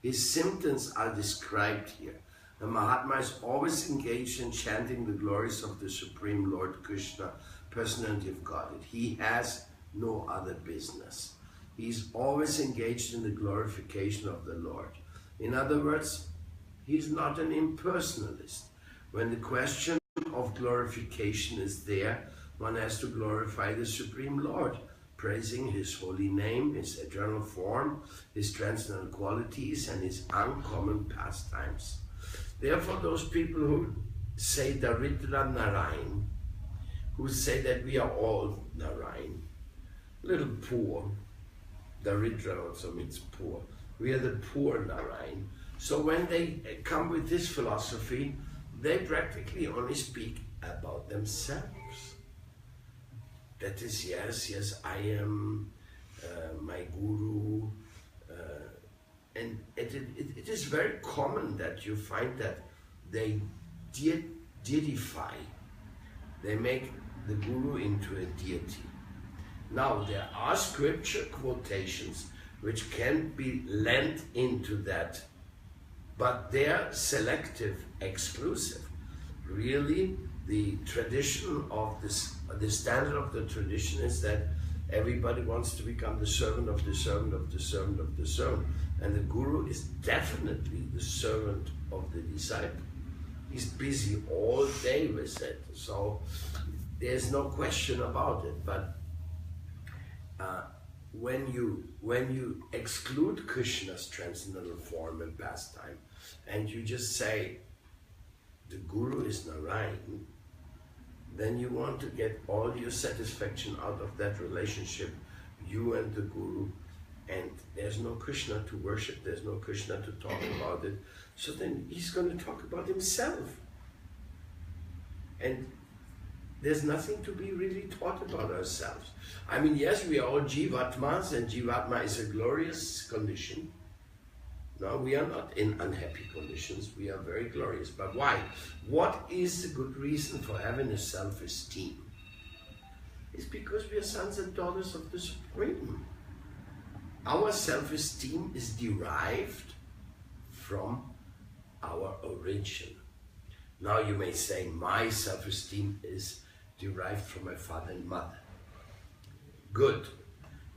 His symptoms are described here. The Mahatma is always engaged in chanting the glories of the Supreme Lord Krishna, personality of Godhead. He has no other business. He's always engaged in the glorification of the Lord. In other words, he's not an impersonalist. When the question of glorification is there, one has to glorify the Supreme Lord, praising His holy name, His eternal form, His transcendental qualities, and His uncommon pastimes. Therefore, those people who say Daridra Narayan, who say that we are all Narayan, little poor, Daridra also means poor, we are the poor Narayan. So when they come with this philosophy, they practically only speak about themselves. That is, yes, I am my guru. And it is very common that you find that they deify. They make the guru into a deity. Now, there are scripture quotations which can be lent into that, but they're selective, exclusive. Really, the tradition of this, the standard of the tradition is that everybody wants to become the servant of the servant of the servant of the servant. And the guru is definitely the servant of the disciple. He's busy all day with it, so there's no question about it. But when you exclude Krishna's transcendental form and pastime, and you just say the guru is Narayan, then you want to get all your satisfaction out of that relationship, you and the guru, and there's no Krishna to worship, there's no Krishna to talk about it, so then he's going to talk about himself. And there's nothing to be really taught about ourselves. I mean, yes, we are all Jivatmas, and Jivatma is a glorious condition. No, we are not in unhappy conditions, we are very glorious. But why? What is the good reason for having a self-esteem? It's because we are sons and daughters of the Supreme. Our self-esteem is derived from our origin. Now you may say, my self-esteem is derived from my father and mother. Good.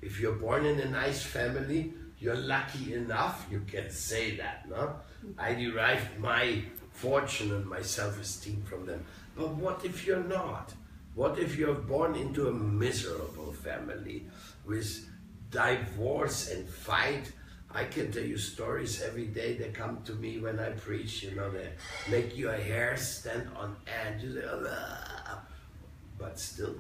If you're born in a nice family, you're lucky enough, you can say that, no? I derived my fortune and my self-esteem from them. But what if you're not? What if you're born into a miserable family with divorce and fight? I can tell you stories every day. They come to me when I preach, you know, they make your hair stand on end. You say, "Ah." But still,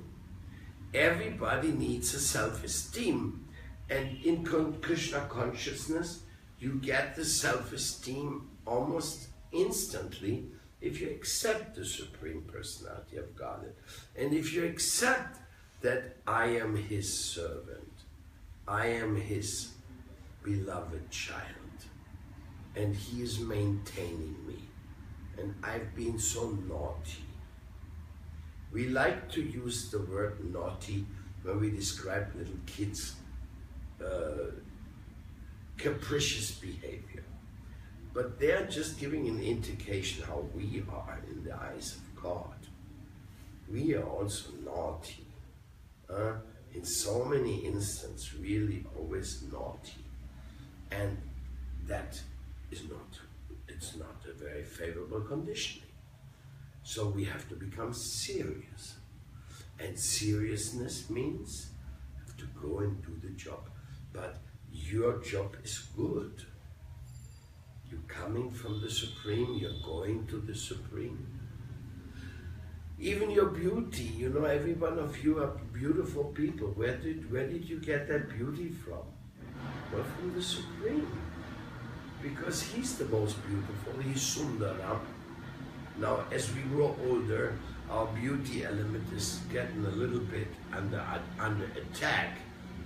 everybody needs a self-esteem. And in Krishna consciousness, you get the self-esteem almost instantly if you accept the Supreme Personality of Godhead. And if you accept that I am His servant, I am His beloved child, and He is maintaining me, and I've been so naughty. We like to use the word naughty when we describe little kids' capricious behavior. But they're just giving an indication how we are in the eyes of God. We are also naughty. In so many instances, really always naughty. And that is it's not a very favorable conditioning. So we have to become serious. And seriousness means you have to go and do the job. But your job is good. You're coming from the Supreme, you're going to the Supreme. Even your beauty, you know, every one of you are beautiful people. Where did you get that beauty from? Well, from the Supreme. Because He's the most beautiful, He's Sundaram. Now, as we grow older, our beauty element is getting a little bit under attack.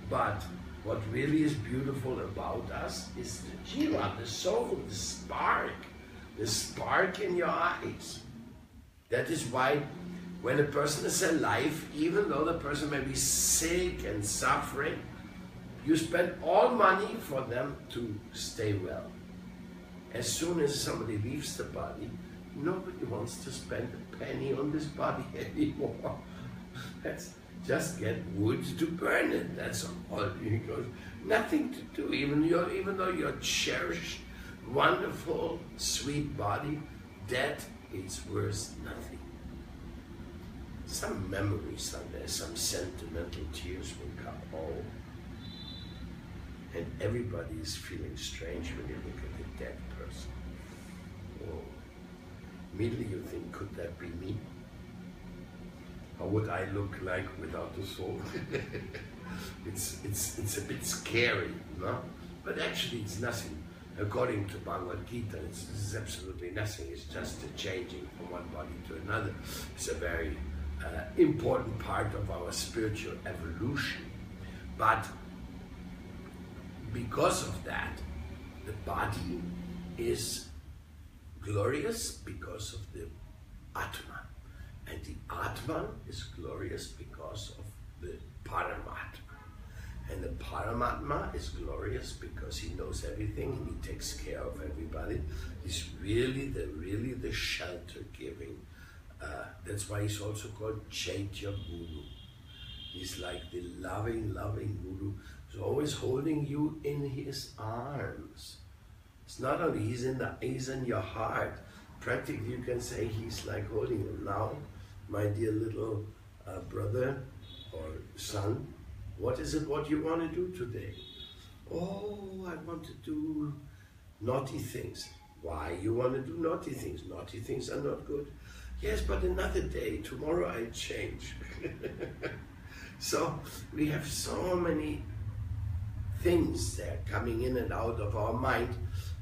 But what really is beautiful about us is the jiva, the soul, the spark in your eyes. That is why when a person is alive, even though the person may be sick and suffering, you spend all money for them to stay well. As soon as somebody leaves the body, nobody wants to spend a penny on this body anymore. Let's just get wood to burn it. That's all. Because nothing to do. Even though your cherished, wonderful, sweet body, dead, it's worth nothing. Some memories someday, some sentimental tears will come. Oh. And everybody is feeling strange when you look at a dead person. Oh. Immediately you think, could that be me? How would I look like without the soul? It's a bit scary, no? But actually it's nothing. According to Bhagavad Gita, it's absolutely nothing. It's just a changing from one body to another. It's a very important part of our spiritual evolution. But because of that, the body is glorious because of the Atma. And the Atma is glorious because of the Paramatma. And the Paramatma is glorious because he knows everything and he takes care of everybody. He's really the shelter giving. That's why he's also called Chaitya Guru. He's like the loving Guru. He's always holding you in his arms. It's not only he's in your heart. Practically you can say he's like holding you. Now, my dear little brother or son, what is it what you want to do today? Oh, I want to do naughty things. Why you want to do naughty things? Naughty things are not good. Yes, but another day, tomorrow I change. So we have so many things there coming in and out of our mind,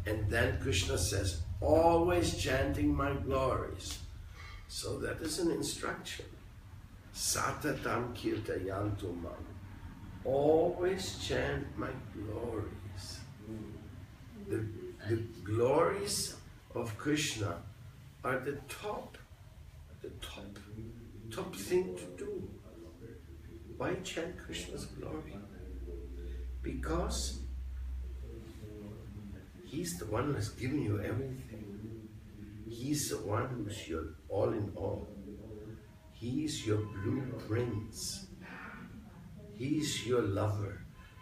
and then Krishna says, always chanting my glories. So that is an instruction. Satatam kirtayantu mam. Always chant my glories. The glories of Krishna are the top thing to do. Why chant Krishna's glory? Because he's the one who has given you everything. He's the one who's your all in all. He's your blueprints. He's your lover.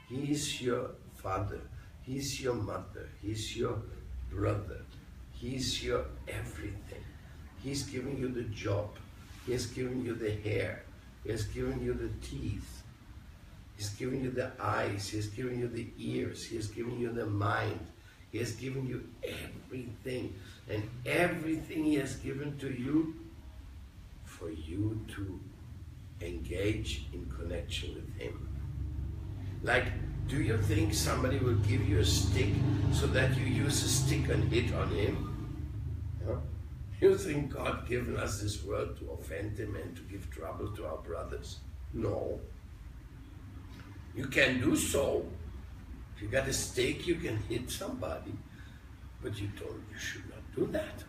He's your father. He's your mother. He's your brother. He's your everything. He's giving you the job. He has given you the hair. He has given you the teeth. He's given you the eyes. He has given you the ears. He has given you the mind. He has given you everything. And everything he has given to you for you to engage in connection with him. Like, do you think somebody will give you a stick so that you use a stick and hit on him? Huh? You think God given us this world to offend him and to give trouble to our brothers? No. You can do so. If you got a stake, you can hit somebody, but you should not do that.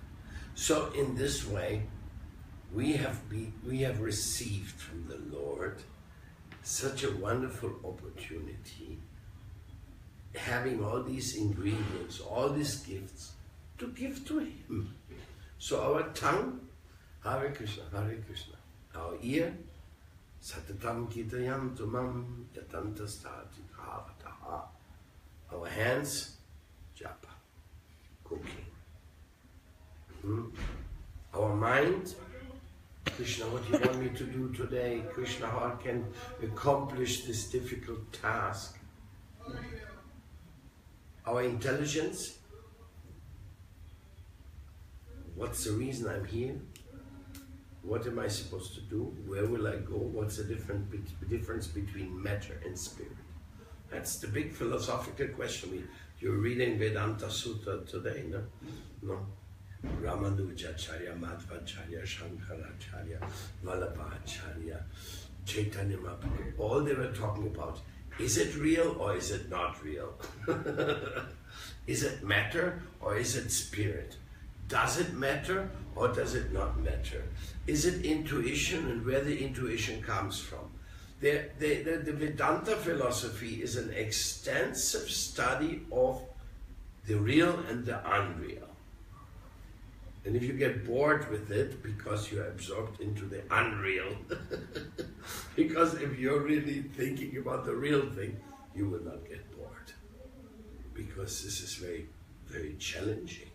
So in this way, we have received from the Lord such a wonderful opportunity, having all these ingredients, all these gifts, to give to him. So our tongue, Hare Krishna, Hare Krishna. Our ear, Satatam Kitayantu Mam Yatantastati Bhavataha. Our hands, Japa, cooking. Our mind, Krishna, what do you want me to do today? Krishna, how I can accomplish this difficult task? Our intelligence, what's the reason I'm here? What am I supposed to do? Where will I go? What's the difference between matter and spirit? That's the big philosophical question. You're reading Vedanta Sutta today, no? No? Ramanujacharya, Madhvacharya, Shankaracharya, Vallabhacharya, Chaitanya Mahaprabhu, all they were talking about, is it real or is it not real? Is it matter or is it spirit? Does it matter or does it not matter? Is it intuition and where the intuition comes from? The Vedanta philosophy is an extensive study of the real and the unreal. And if you get bored with it because you're absorbed into the unreal, because if you're really thinking about the real thing, you will not get bored. Because this is very, very challenging.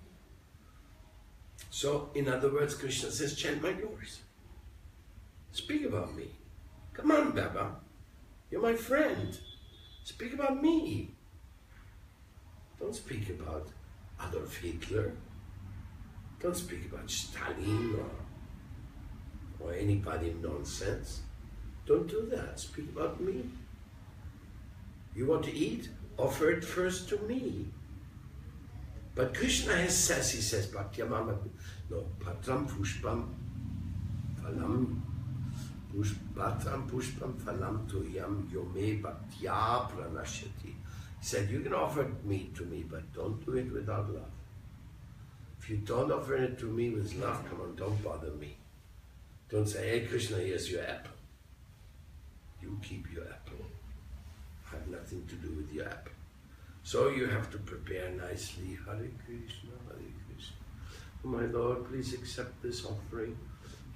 So, in other words, Krishna says, chant my glories. Speak about me. Come on, Baba. You're my friend. Speak about me. Don't speak about Adolf Hitler. Don't speak about Stalin or anybody nonsense. Don't do that. Speak about me. You want to eat? Offer it first to me. But Krishna he says, Bhaktyamama, no, Patram Pushpam Phalam, Patram Pushpam Phalam Tuyam Yome Bhaktya Pranashyati. He said, you can offer meat to me, but don't do it without love. If you don't offer it to me with love, come on, don't bother me. Don't say, hey Krishna, here's your apple. You keep your apple. I have nothing to do with your apple. So you have to prepare nicely. Hare Krishna, Hare Krishna. Oh my Lord, please accept this offering.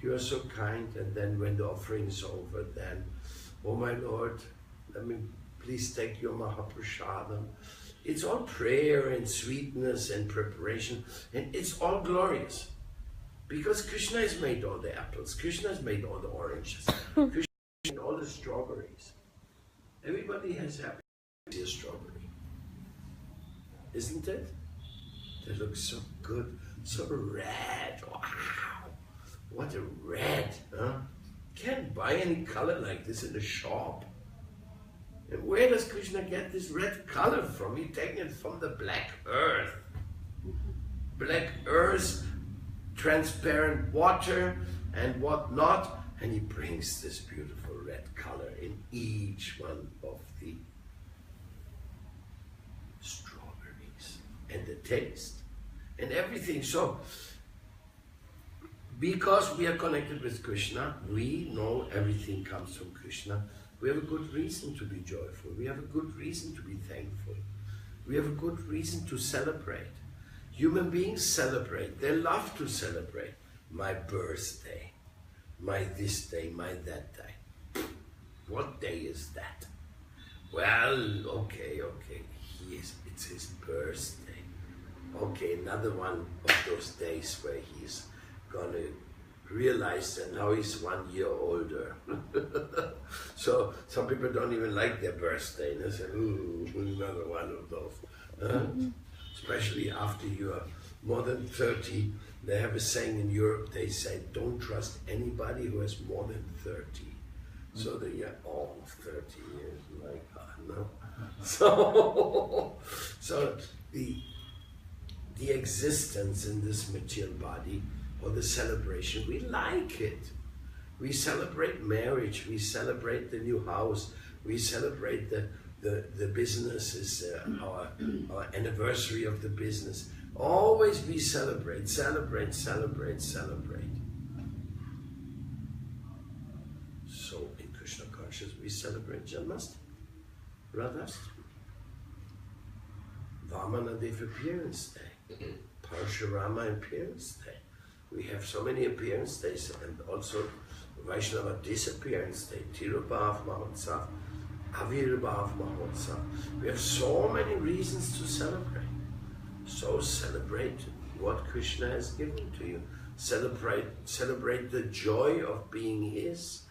You are so kind. And then when the offering is over, then, oh my Lord, let me please take your Mahaprasadam. It's all prayer and sweetness and preparation, and it's all glorious. Because Krishna has made all the apples, Krishna has made all the oranges, Krishna has made all the strawberries. Everybody has a strawberry. Isn't it? They look so good, so red. Wow! What a red, huh? Can't buy any color like this in the shop. And where does Krishna get this red color from? He's taking it from the black earth. Black earth, transparent water, and whatnot. And he brings this beautiful red color in each one of the strawberries. And the taste. And everything. So, because we are connected with Krishna, we know everything comes from Krishna. We have a good reason to be joyful. We have a good reason to be thankful. We have a good reason to celebrate. Human beings celebrate. They love to celebrate. My birthday, my this day, my that day. What day is that? Well, okay. It's his birthday. Okay, another one of those days where he's gonna realize that now he's 1 year older. So some people don't even like their birthday. They say, ooh, another one of those. Especially after you are more than 30. They have a saying in Europe, they say, don't trust anybody who has more than 30. So that you're all 30 years, like, no. So the existence in this material body, or the celebration, we like it. We celebrate marriage, we celebrate the new house, we celebrate the businesses, our anniversary of the business. Always we celebrate. So in Krishna consciousness we celebrate Janmashtami, Radhastami, Vamanadev appearance day, Parashurama appearance day. We have so many appearance days, and also Vaishnava disappearance day, Tirubhav Mahotsav, Avirbhav Mahotsav. We have so many reasons to celebrate. So celebrate what Krishna has given to you. Celebrate the joy of being his.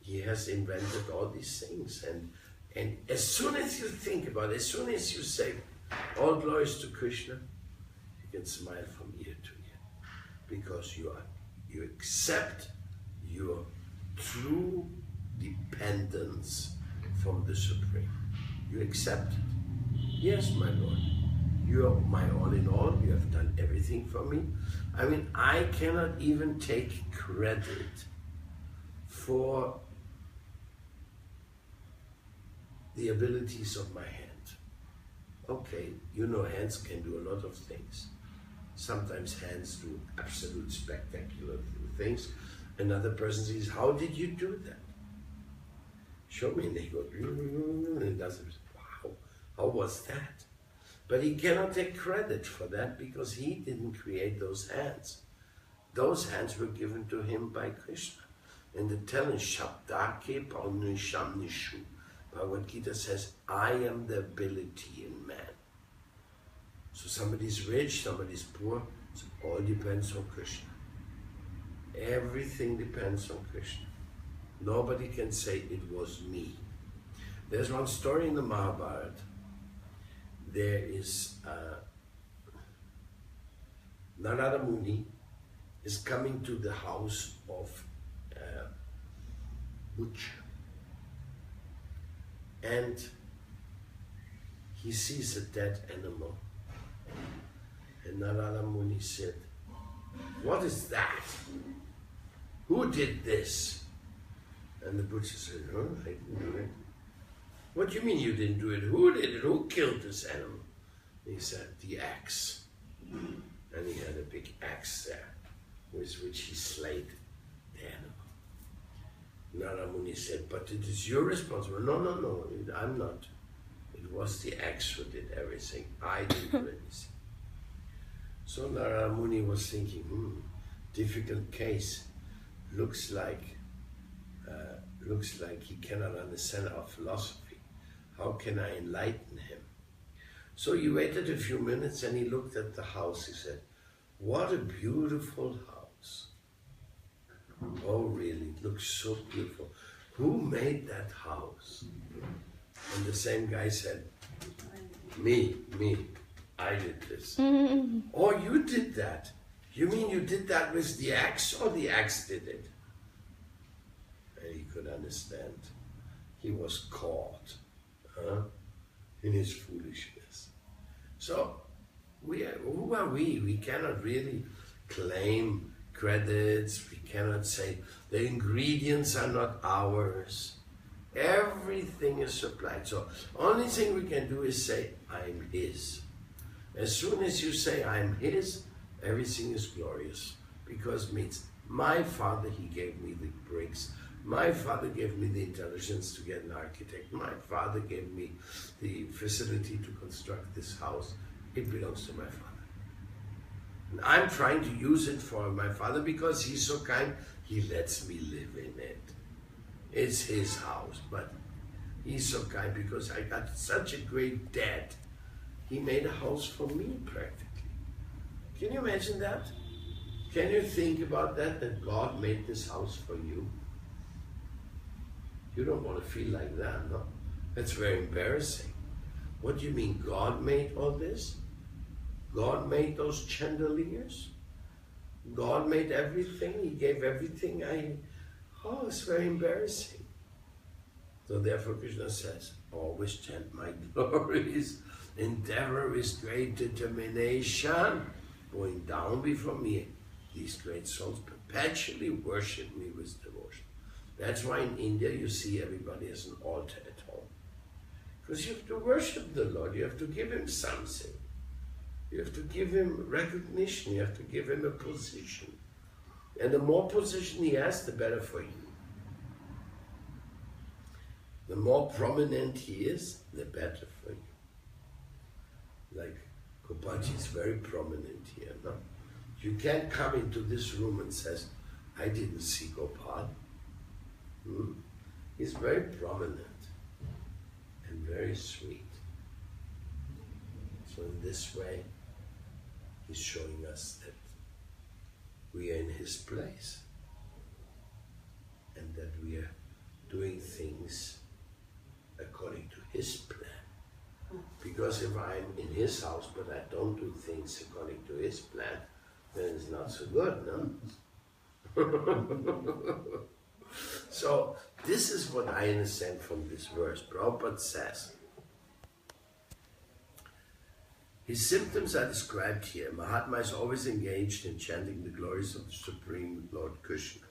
He has invented all these things, and as soon as you think about it, as soon as you say, all glories to Krishna, you can smile from ear to ear, because you accept your true dependence from the Supreme. You accept it. Yes, my Lord, you are my all in all. You have done everything for me. I mean, I cannot even take credit for the abilities of my hand. Okay, you know, hands can do a lot of things. Sometimes hands do absolute spectacular things. Another person says, how did you do that? Show me. And they go, and it does it. Wow, how was that? But he cannot take credit for that because he didn't create those hands. Those hands were given to him by Krishna. And the telling Shabdake Paunisham Nishu. Bhagavad Gita says, I am the ability in man. So somebody's rich, somebody's poor, it all depends on Krishna. Everything depends on Krishna. Nobody can say it was me. There's one story in the Mahabharata. There is Narada Muni is coming to the house of Ucha. And he sees a dead animal. And Narada Muni said, what is that? Who did this? And the butcher said, oh, I didn't do it. What do you mean you didn't do it? Who did it? Who killed this animal? And he said, the axe. And he had a big axe there, with which he slayed the animal. Narada Muni said, but it is your responsibility. No, I'm not. It was the axe who did everything. I didn't do anything. So Narada Muni was thinking, difficult case. Looks like he cannot understand our philosophy. How can I enlighten him? So he waited a few minutes and he looked at the house. He said, what a beautiful house. Oh really, it looks so beautiful. Who made that house? And the same guy said, me, I did this. Oh, you did that? You mean you did that with the axe, or the axe did it? And he could understand. He was caught in his foolishness. So, who are we? We cannot really claim credits. We cannot say the ingredients are not ours. Everything is supplied. So, only thing we can do is say, I'm his. As soon as you say, I'm his, everything is glorious. Because it means, my father, he gave me the bricks. My father gave me the intelligence to get an architect. My father gave me the facility to construct this house. It belongs to my father. And I'm trying to use it for my father because he's so kind, he lets me live in it. It's his house, but he's so kind because I got such a great dad. He made a house for me practically. Can you imagine that? Can you think about that God made this house for you? You don't want to feel like that, no? That's very embarrassing. What do you mean, God made all this? God made those chandeliers? God made everything? He gave everything? Oh, it's very embarrassing. So therefore Krishna says, always chant my glories, endeavor with great determination, going down before me. These great souls perpetually worship me with devotion. That's why in India you see everybody has an altar at home. Because you have to worship the Lord, you have to give him something. You have to give him recognition, you have to give him a position. And the more position he has, the better for you. The more prominent he is, the better for you. Like Gopalji is very prominent here, no? You can't come into this room and says, I didn't see Gopal. He's very prominent and very sweet. So in this way, he's showing us that we are in his place and that we are doing things according to his plan. Because if I'm in his house but I don't do things according to his plan, then it's not so good, no? So this is what I understand from this verse. Prabhupada says, his symptoms are described here. Mahatma is always engaged in chanting the glories of the Supreme Lord Krishna,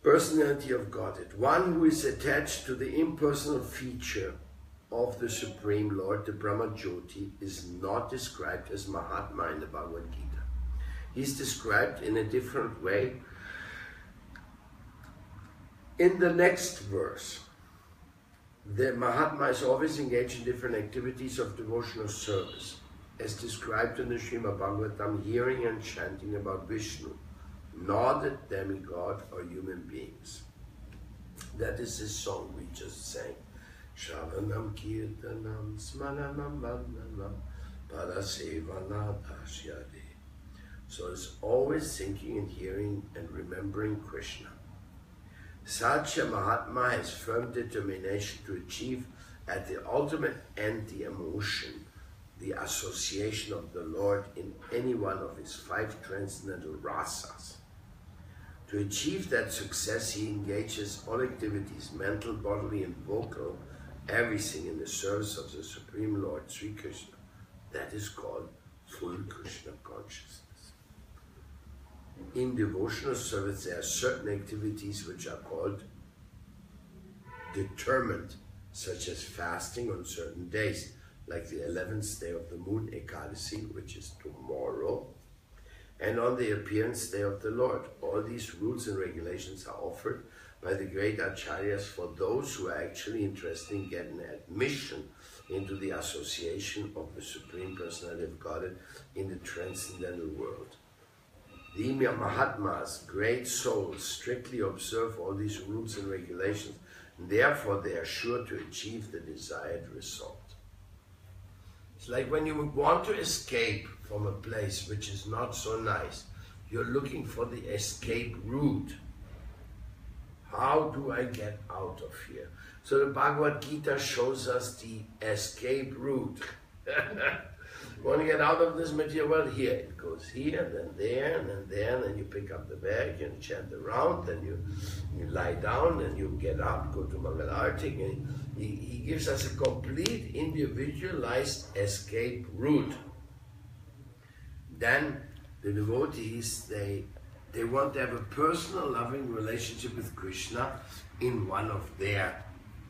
personality of Godhead. One who is attached to the impersonal feature of the Supreme Lord, the Brahma Jyoti, is not described as Mahatma in the Bhagavad Gita. He's described in a different way in the next verse. The Mahatma is always engaged in different activities of devotional service, as described in the Srimad Bhagavatam, hearing and chanting about Vishnu, not the demigod or human beings. That is this song we just sang. Shravanam Kirtanam Smananam Vandanam Parasevanam Ashyade. So it's always thinking and hearing and remembering Krishna. Such a Mahatma has firm determination to achieve at the ultimate end the emotion, the association of the Lord in any one of his 5 transcendental rasas. To achieve that success, he engages all activities, mental, bodily, and vocal, everything in the service of the Supreme Lord, Sri Krishna. That is called full Krishna consciousness. In devotional service, there are certain activities which are called determined, such as fasting on certain days, like the 11th day of the moon, Ekadasi, which is tomorrow, and on the appearance day of the Lord. All these rules and regulations are offered by the great acharyas for those who are actually interested in getting admission into the association of the Supreme Personality of Godhead in the transcendental world. The Mahatmas, great souls, strictly observe all these rules and regulations, and therefore they are sure to achieve the desired result. It's like when you want to escape from a place which is not so nice, you're looking for the escape route. How do I get out of here? So the Bhagavad Gita shows us the escape route. Want to get out of this material world? Here, it goes here, and then there, and then there, and then you pick up the bag and chant around, then you lie down, and you get up, go to Mangal Arati, and he gives us a complete individualized escape route. Then the devotees, they want to have a personal loving relationship with Krishna in one of the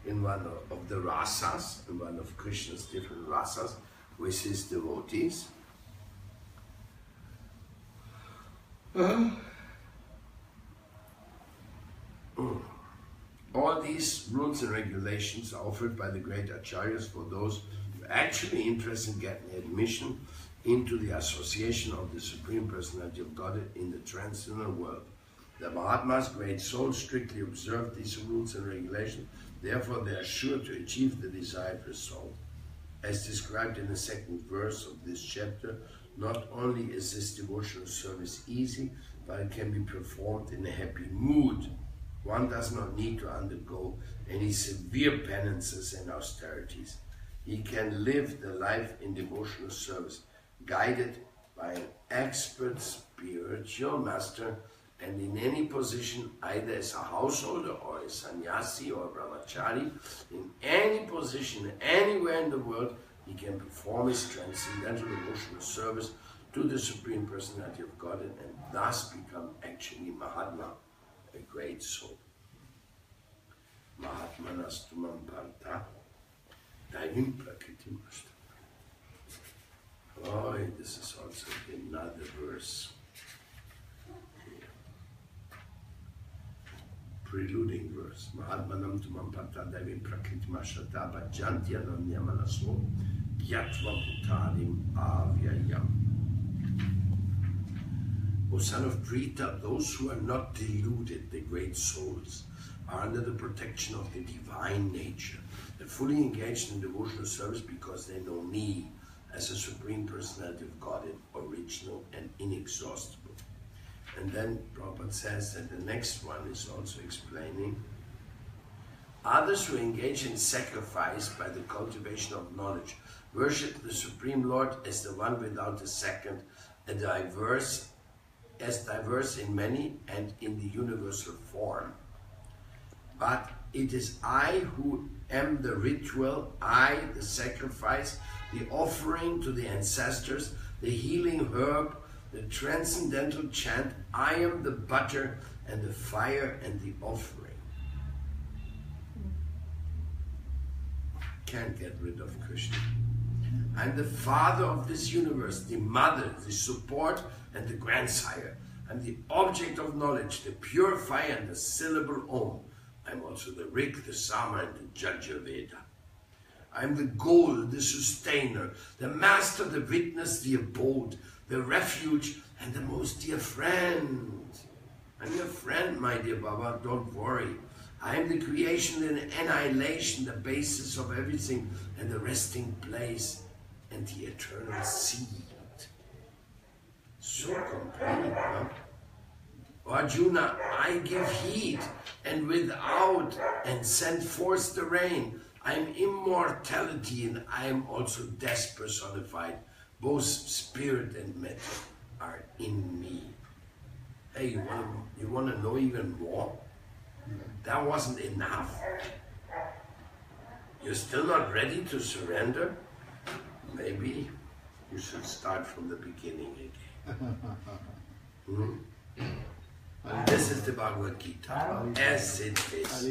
rasas, in one of Krishna's different rasas, with his devotees. All these rules and regulations are offered by the great acharyas for those who are actually interested in getting admission into the association of the Supreme Personality of Godhead in the transcendental world. The Mahatmas, great souls, strictly observe these rules and regulations, therefore they are sure to achieve the desired result. As described in the 2nd verse of this chapter, not only is this devotional service easy, but it can be performed in a happy mood. One does not need to undergo any severe penances and austerities. He can live the life in devotional service, guided by an expert spiritual master, and in any position, either as a householder or a sannyasi or a brahmachari, in any position, anywhere in the world, he can perform his transcendental devotional service to the Supreme Personality of Godhead and thus become actually Mahatma, a great soul. Mahatmanas tumam parta, daivim prakriti mashta. Oh, this is also another verse. Preluding verse. Mahatmanam tumam parta daivim prakriti mashta bhajanti ananya manaso yatva bhutarim avyayam. O son of Prita, those who are not deluded, the great souls, are under the protection of the divine nature. They're fully engaged in devotional service because they know me as a Supreme Personality of Godhead, original and inexhaustible. And then Prabhupada says that the next one is also explaining others who engage in sacrifice by the cultivation of knowledge worship the Supreme Lord as the one without a second, as diverse in many and in the universal form. But it is I who am the ritual, I the sacrifice, the offering to the ancestors, the healing herb, the transcendental chant. I am the butter and the fire and the offering. Can't get rid of Krishna. I'm the father of this universe, the mother, the support and the grandsire. I'm the object of knowledge, the purifier and the syllable Om. I'm also the Rig, the Sama, and the Yajurveda. I'm the goal, the sustainer, the master, the witness, the abode, the refuge, and the most dear friend. I'm your friend, my dear Baba, don't worry. I am the creation and annihilation, the basis of everything, and the resting place, and the eternal seed. So complete, huh? Arjuna, I give heed, and without, and send forth the rain. I am immortality, and I am also death personified. Both spirit and matter are in me. Hey, you want to know even more? That wasn't enough. You're still not ready to surrender? Maybe you should start from the beginning again. And this is the Bhagavad Gita, as it is.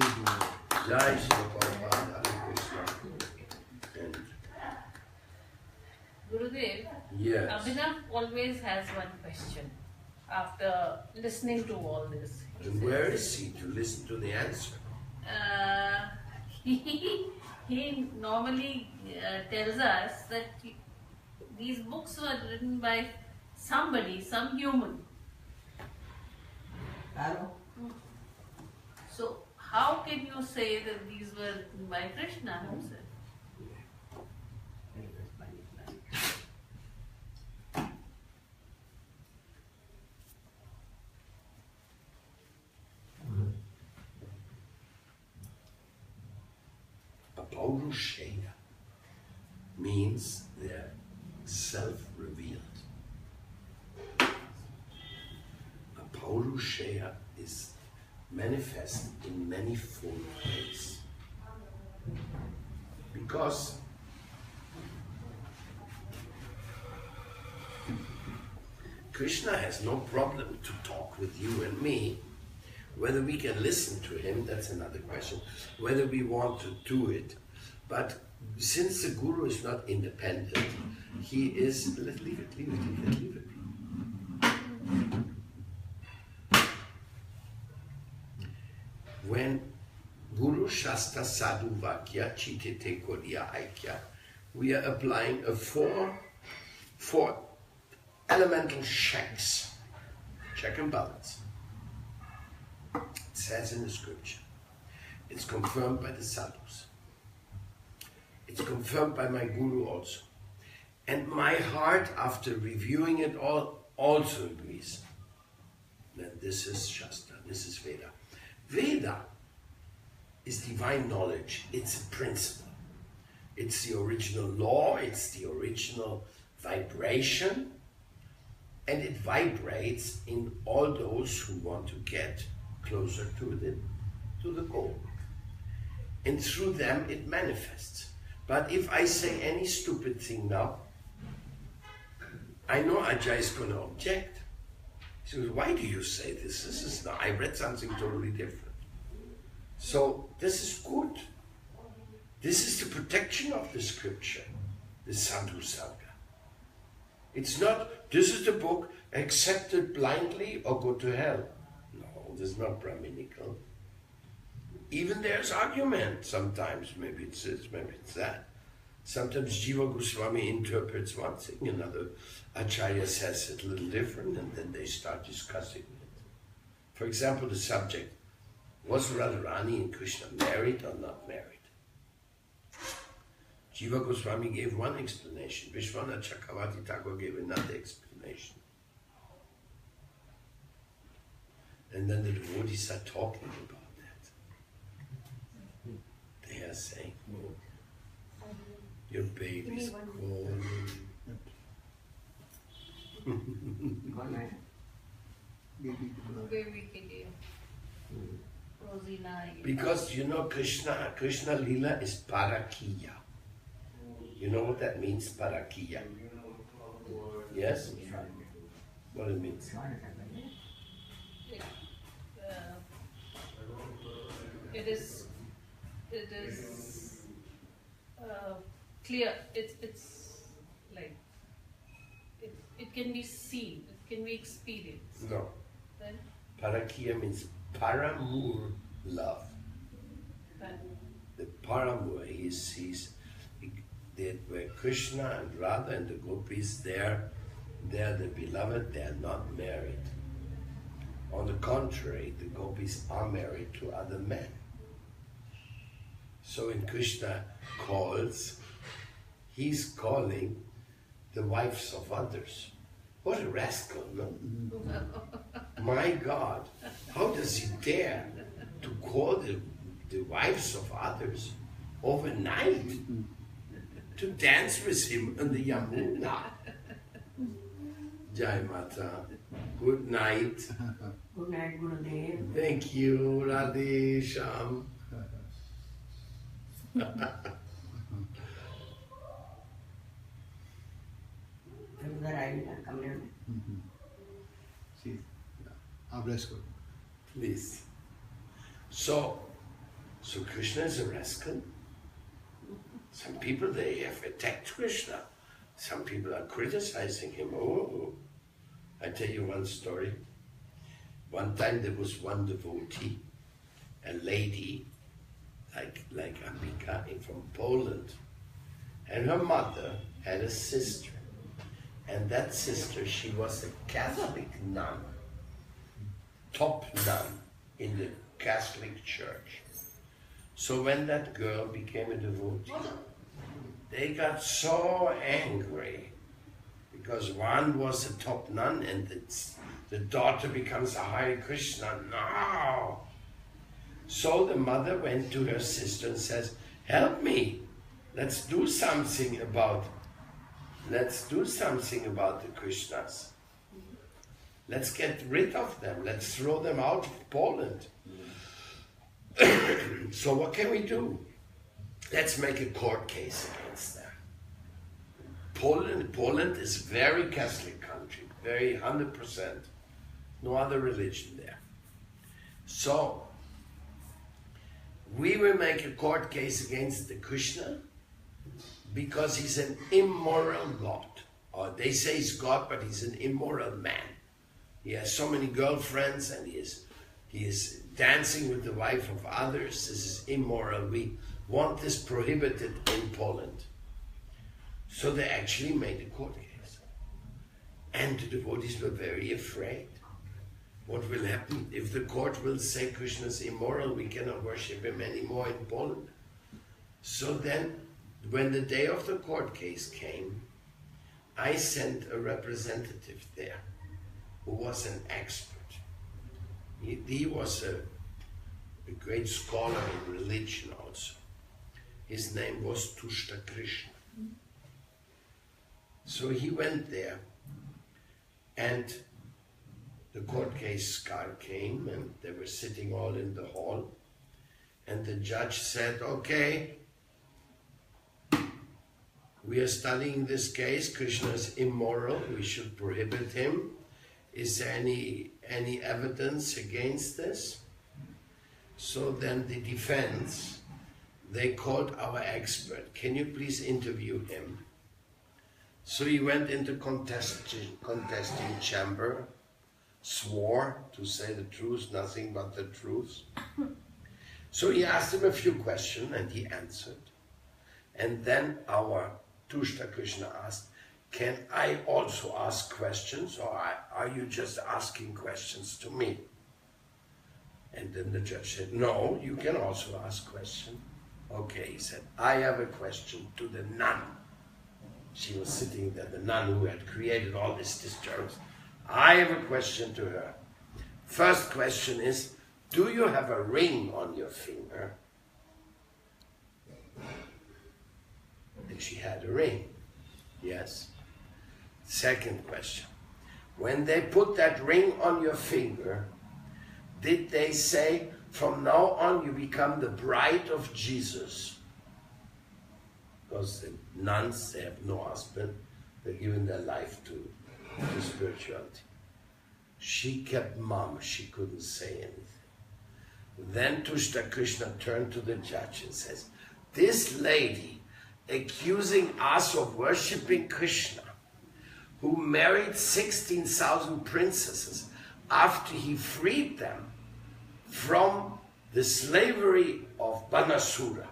Jai Shri Prabhupada, Hare Krishna. And Gurudev, yes. Abhinav always has one question after listening to all this. And where is he to listen to the answer? He normally tells us that these books were written by somebody, some human. So how can you say that these were written by Krishna himself? Paurusheya means they're self-revealed. A Paurusheya is manifest in manifold ways. Because Krishna has no problem to talk with you and me. Whether we can listen to him, that's another question. Whether we want to do it. But since the Guru is not independent, he is... Leave it. When Guru Shastra Sadhu Vakya Chitite Kodiya Aikya, we are applying a four elemental checks. Check and balance. It says in the scripture. It's confirmed by the sadhus. It's confirmed by my Guru also. And my heart, after reviewing it all, also agrees that this is Shastra, this is Veda. Veda is divine knowledge. It's a principle. It's the original law, it's the original vibration, and it vibrates in all those who want to get closer to the goal. And through them it manifests. But if I say any stupid thing now, I know Ajay is going to object. He says, why do you say this? This is not, I read something totally different. So this is good. This is the protection of the scripture, the Sadhu Sangha. It's not, this is the book, accept it blindly or go to hell. No, this is not Brahminical. Even there's argument sometimes, maybe it's this, maybe it's that. Sometimes Jiva Goswami interprets one thing, another Acharya says it a little different, and then they start discussing it. For example, the subject, was Radharani and Krishna married or not married? Jiva Goswami gave one explanation, Vishwanath Chakravarti Thakur gave another explanation. And then the devotees are talking about that. They are saying, your baby's calling. Because you know Krishna Lila is Parakiya. You know what that means, Parakiya? Yes? What it means? It is clear. It's like it can be seen. It can be experienced. No. Then Parakiya means paramur, love. The Paramur, he sees that where Krishna and Radha and the gopis, they're the beloved, they're not married. On the contrary, the gopis are married to other men. So when Krishna calls, he's calling the wives of others. What a rascal, no? My God, how does he dare to call the wives of others overnight to dance with him on the Yamuna? Jai Mata. Good night. Good night, Gurudev. Thank you, Radhe Sham. Please. So Krishna is a rascal. Some people, they have attacked Krishna. Some people are criticizing him. Oh, I tell you one story. One time there was one devotee, a lady, like Ambika from Poland, and her mother had a sister. And that sister, she was a Catholic nun, top nun in the Catholic Church. So when that girl became a devotee, they got so angry because one was a top nun and the daughter becomes a Hare Krishna. No! So the mother went to her sister and says, help me, let's do something about the Krishnas. Let's get rid of them. Let's throw them out of Poland. So what can we do? Let's make a court case against them. Poland is a very Catholic country, very 100%. No other religion there. So we will make a court case against the Krishna because he's an immoral God. Or they say he's God, but he's an immoral man. He has so many girlfriends and he is dancing with the wife of others. This is immoral. We want this prohibited in Poland. So they actually made a court case. And the devotees were very afraid. What will happen if the court will say Krishna is immoral, we cannot worship him anymore in Poland? So then, when the day of the court case came, I sent a representative there who was an expert. He was a great scholar in religion also. His name was Tushta Krishna. So he went there, and the court case came, and they were sitting all in the hall, and the judge said, okay, we are studying this case, Krishna is immoral, we should prohibit him. Is there any evidence against this? So then the defense, they called our expert, can you please interview him? So he went into contesting chamber, swore to say the truth, nothing but the truth. So he asked him a few questions and he answered. And then our Tushta Krishna asked, can I also ask questions, or are you just asking questions to me? And then the judge said, no, you can also ask questions. Okay, he said, I have a question to the nun. She was sitting there, the nun who had created all this disturbance. I have a question to her. First question is, do you have a ring on your finger? And she had a ring. Yes. Second question. When they put that ring on your finger, did they say, from now on you become the bride of Jesus? Because the nuns, they have no husband, they're giving their life to spirituality. She kept mum, she couldn't say anything. Then Tushta Krishna turned to the judge and says, this lady accusing us of worshipping Krishna, who married 16,000 princesses after he freed them from the slavery of Banasura.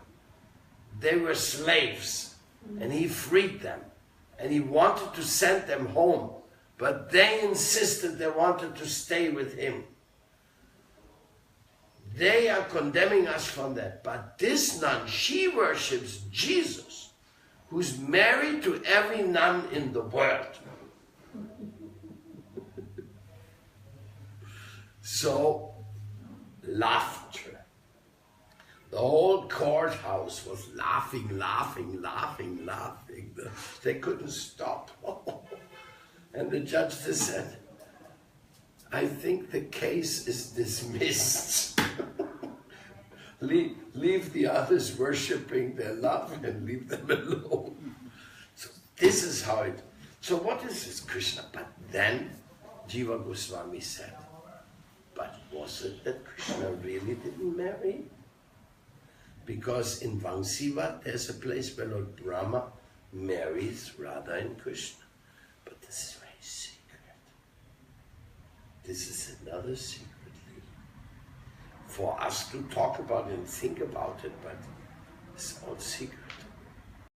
They were slaves, and he freed them, and he wanted to send them home, but they insisted they wanted to stay with him. They are condemning us from that. But this nun, she worships Jesus, who's married to every nun in the world. So, laughter. The whole courthouse was laughing. They couldn't stop. And the judge just said, I think the case is dismissed. Leave the others worshipping their love and leave them alone. So this is how it... So what is this Krishna? But then Jiva Goswami said, but was it that Krishna really didn't marry? Because in Vangsiva there's a place where Lord Brahma marries Radha and Krishna. But this is very secret. This is another secret for us to talk about and think about it, but it's all secret.